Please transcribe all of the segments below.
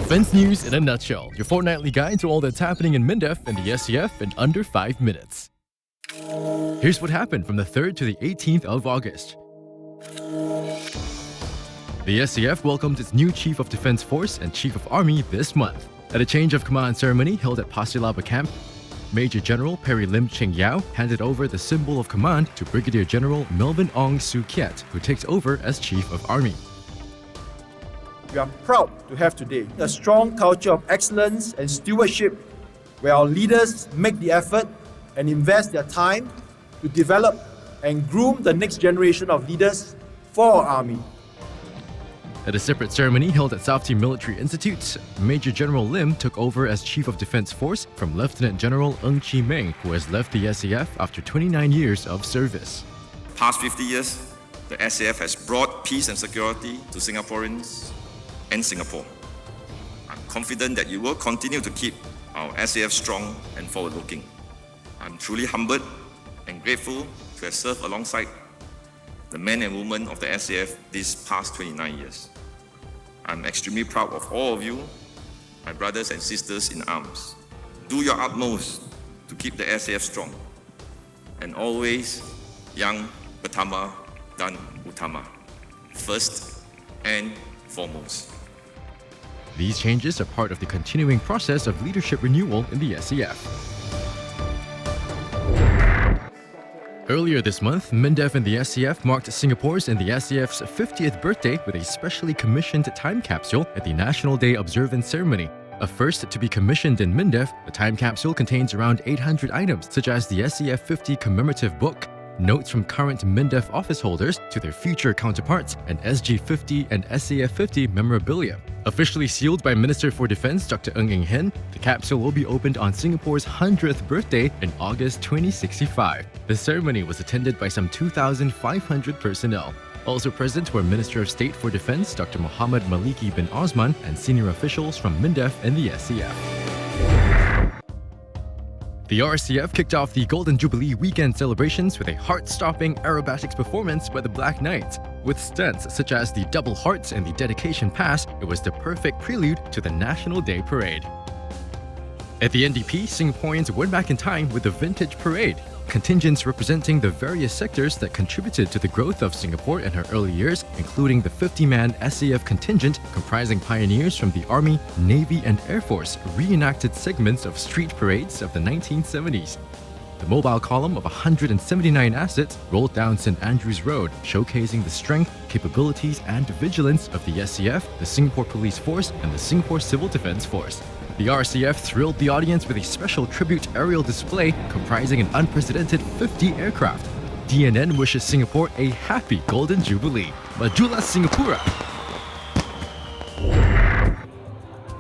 Defense news in a nutshell. Your fortnightly guide to all that's happening in MINDEF and the SAF in under 5 minutes. Here's what happened from the 3rd to the 18th of August. The SAF welcomed its new Chief of Defense Force and Chief of Army this month. At a change of command ceremony held at Pasilaba Camp, Major General Perry Lim Ching Yao handed over the symbol of command to Brigadier General Melvin Ong Soo Kiat, who takes over as Chief of Army. We are proud to have today a strong culture of excellence and stewardship where our leaders make the effort and invest their time to develop and groom the next generation of leaders for our Army. At a separate ceremony held at South Team Military Institute, Major General Lim took over as Chief of Defense Force from Lieutenant General Ng Chi Meng, who has left the SAF after 29 years of service. Past 50 years, the SAF has brought peace and security to Singaporeans and Singapore. I'm confident that you will continue to keep our SAF strong and forward-looking. I'm truly humbled and grateful to have served alongside the men and women of the SAF these past 29 years. I'm extremely proud of all of you, my brothers and sisters in arms. Do your utmost to keep the SAF strong. And always, yang pertama dan utama. First and foremost. These changes are part of the continuing process of leadership renewal in the SAF. Earlier this month, MINDEF and the SAF marked Singapore's and the SAF's 50th birthday with a specially commissioned time capsule at the National Day Observance ceremony. A first to be commissioned in MINDEF, the time capsule contains around 800 items such as the SAF 50 commemorative book, notes from current MINDEF office holders to their future counterparts, and SG 50 and SAF 50 memorabilia. Officially sealed by Minister for Defense Dr. Ng Eng Hen, the capsule will be opened on Singapore's 100th birthday in August 2065. The ceremony was attended by some 2,500 personnel. Also present were Minister of State for Defense Dr. Muhammad Maliki bin Osman and senior officials from MINDEF and the SAF. The RCF kicked off the Golden Jubilee weekend celebrations with a heart-stopping aerobatics performance by the Black Knights. With stunts such as the double hearts and the dedication pass, it was the perfect prelude to the National Day Parade. At the NDP, Singaporeans went back in time with the Vintage Parade. Contingents representing the various sectors that contributed to the growth of Singapore in her early years, including the 50-man SAF contingent comprising pioneers from the Army, Navy and Air Force, reenacted segments of street parades of the 1970s. The mobile column of 179 assets rolled down St. Andrews Road, showcasing the strength, capabilities and vigilance of the SAF, the Singapore Police Force and the Singapore Civil Defence Force. The RCF thrilled the audience with a special tribute aerial display comprising an unprecedented 50 aircraft. DNN wishes Singapore a happy Golden Jubilee. Majulah Singapura!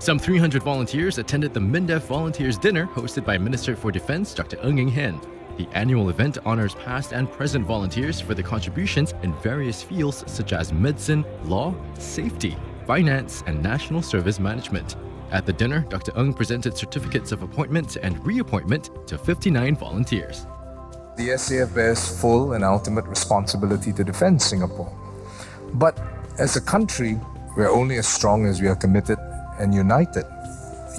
Some 300 volunteers attended the MINDEF Volunteers Dinner hosted by Minister for Defense Dr. Ng Eng Hen. The annual event honors past and present volunteers for their contributions in various fields such as medicine, law, safety, finance, and national service management. At the dinner, Dr. Ng presented certificates of appointment and reappointment to 59 volunteers. The SAF bears full and ultimate responsibility to defend Singapore. But as a country, we're only as strong as we are committed and united.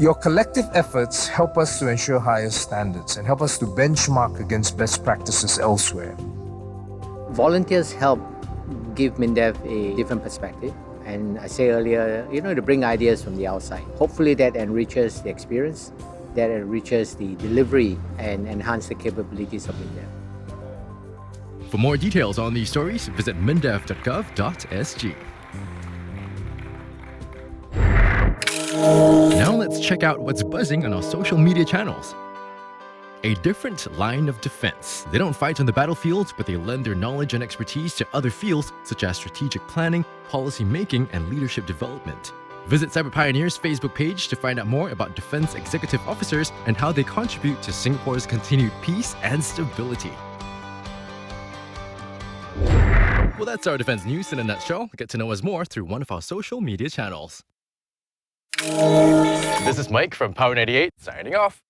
Your collective efforts help us to ensure higher standards and help us to benchmark against best practices elsewhere. Volunteers help give MINDEF a different perspective. And I say earlier, to bring ideas from the outside. Hopefully that enriches the experience, that enriches the delivery and enhance the capabilities of MINDEF. For more details on these stories, visit mindef.gov.sg. Now let's check out what's buzzing on our social media channels. A different line of defense. They don't fight on the battlefield, but they lend their knowledge and expertise to other fields such as strategic planning, policy making, and leadership development. Visit Cyber Pioneers' Facebook page to find out more about defense executive officers and how they contribute to Singapore's continued peace and stability. Well, that's our defense news in a nutshell. Get to know us more through one of our social media channels. This is Mike from Power 98, signing off.